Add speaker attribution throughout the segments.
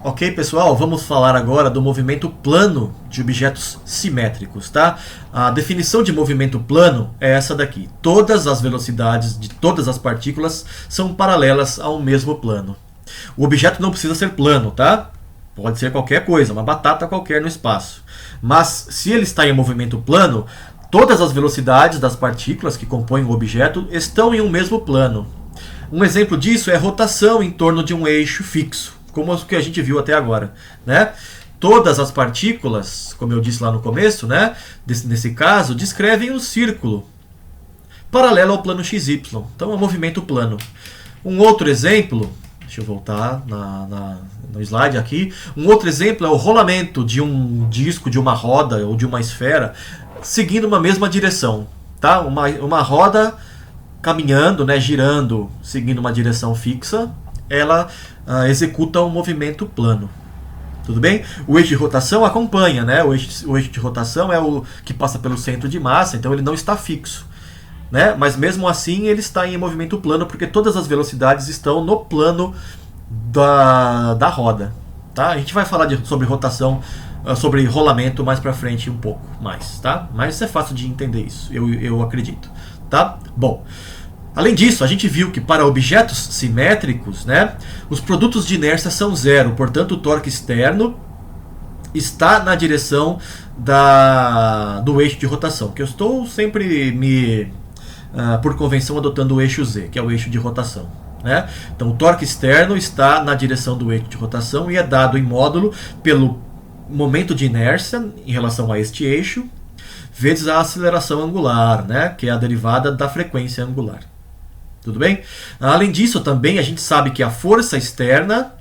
Speaker 1: Ok, pessoal, vamos falar agora do movimento plano de objetos simétricos, tá? A definição de movimento plano é essa daqui. Todas as velocidades de todas as partículas são paralelas ao mesmo plano. O objeto não precisa ser plano, tá? Pode ser qualquer coisa, uma batata qualquer no espaço. Mas se ele está em movimento plano, todas as velocidades das partículas que compõem o objeto estão em um mesmo plano. Um exemplo disso é rotação em torno de um eixo fixo, como o que a gente viu até agora, né? Todas as partículas, como eu disse lá no começo, né? Nesse caso, descrevem um círculo paralelo ao plano XY. Então é um movimento plano. Um outro exemplo, deixa eu voltar no slide aqui. Um outro exemplo é o rolamento de um disco, de uma roda ou de uma esfera, seguindo uma mesma direção, tá? Uma roda caminhando, né, girando, seguindo uma direção fixa, ela executa um movimento plano. Tudo bem? O eixo de rotação acompanha, né? O eixo de rotação é o que passa pelo centro de massa, então ele não está fixo, né? Mas mesmo assim ele está em movimento plano, porque todas as velocidades estão no plano da roda. Tá? A gente vai falar sobre rotação, sobre rolamento mais pra frente um pouco mais, tá? Mas é fácil de entender isso, eu acredito. Tá? Bom, além disso, a gente viu que para objetos simétricos, né, os produtos de inércia são zero, portanto o torque externo está na direção do eixo de rotação, que eu estou sempre por convenção adotando o eixo Z, que é o eixo de rotação, né? Então o torque externo está na direção do eixo de rotação e é dado em módulo pelo momento de inércia em relação a este eixo, vezes a aceleração angular, né, que é a derivada da frequência angular. Tudo bem? Além disso, também a gente sabe que a força externa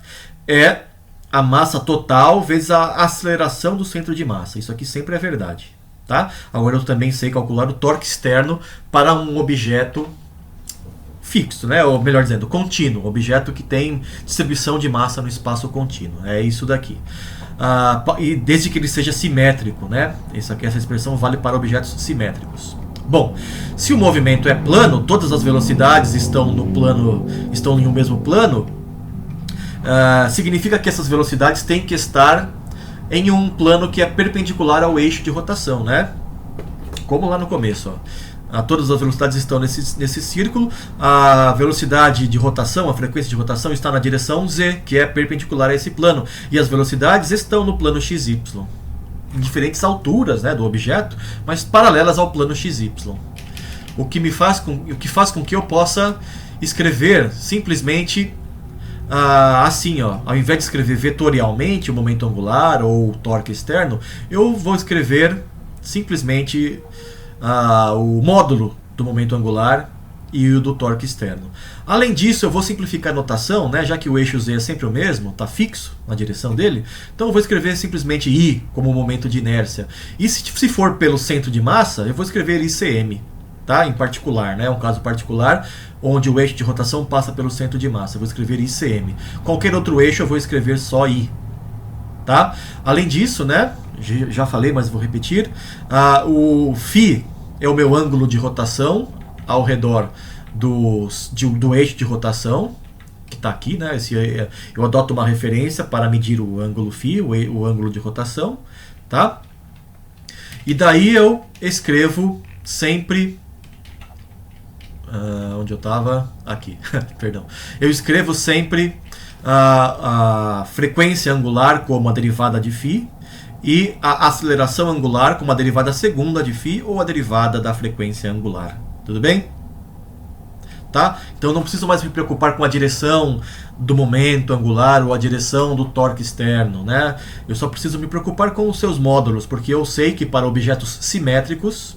Speaker 1: é a massa total vezes a aceleração do centro de massa. Isso aqui sempre é verdade. Tá? Agora eu também sei calcular o torque externo para um objeto fixo, né? Ou melhor dizendo, contínuo. Objeto que tem distribuição de massa no espaço contínuo. É isso daqui. E desde que ele seja simétrico, né? Essa expressão vale para objetos simétricos. Bom, se o movimento é plano, todas as velocidades estão em um mesmo plano, significa que essas velocidades têm que estar em um plano que é perpendicular ao eixo de rotação, né? Como lá no começo, ó. Todas as velocidades estão nesse círculo. A velocidade de rotação, a frequência de rotação está na direção Z, que é perpendicular a esse plano. E as velocidades estão no plano XY, em diferentes alturas, né, do objeto, mas paralelas ao plano XY. O que faz com que eu possa escrever simplesmente assim, ó, ao invés de escrever vetorialmente o momento angular ou o torque externo, eu vou escrever simplesmente o módulo do momento angular e o do torque externo. Além disso, eu vou simplificar a notação, né, já que o eixo Z é sempre o mesmo, está fixo na direção dele, então eu vou escrever simplesmente I como momento de inércia. E se for pelo centro de massa, eu vou escrever ICM, tá? Em particular, né, um caso particular onde o eixo de rotação passa pelo centro de massa, eu vou escrever ICM. Qualquer outro eixo eu vou escrever só I. Tá? Além disso, né, já falei, mas vou repetir, o φ é o meu ângulo de rotação ao redor do eixo de rotação, que está aqui, né? Eu adoto uma referência para medir o ângulo φ, o ângulo de rotação, tá? E daí eu escrevo sempre... onde eu estava? Aqui, perdão. Eu escrevo sempre a frequência angular como a derivada de φ e a aceleração angular como a derivada segunda de φ ou a derivada da frequência angular. Tudo bem? Tá? Então eu não preciso mais me preocupar com a direção do momento angular ou a direção do torque externo, né? Eu só preciso me preocupar com os seus módulos, porque eu sei que para objetos simétricos,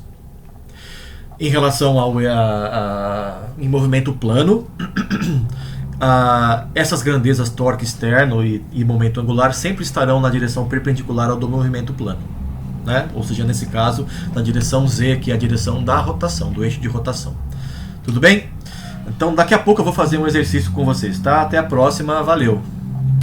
Speaker 1: em relação em movimento plano, essas grandezas torque externo e momento angular sempre estarão na direção perpendicular ao do movimento plano, né? Ou seja, nesse caso, na direção Z, que é a direção da rotação, do eixo de rotação. Tudo bem? Então daqui a pouco eu vou fazer um exercício com vocês, tá? Até a próxima, valeu!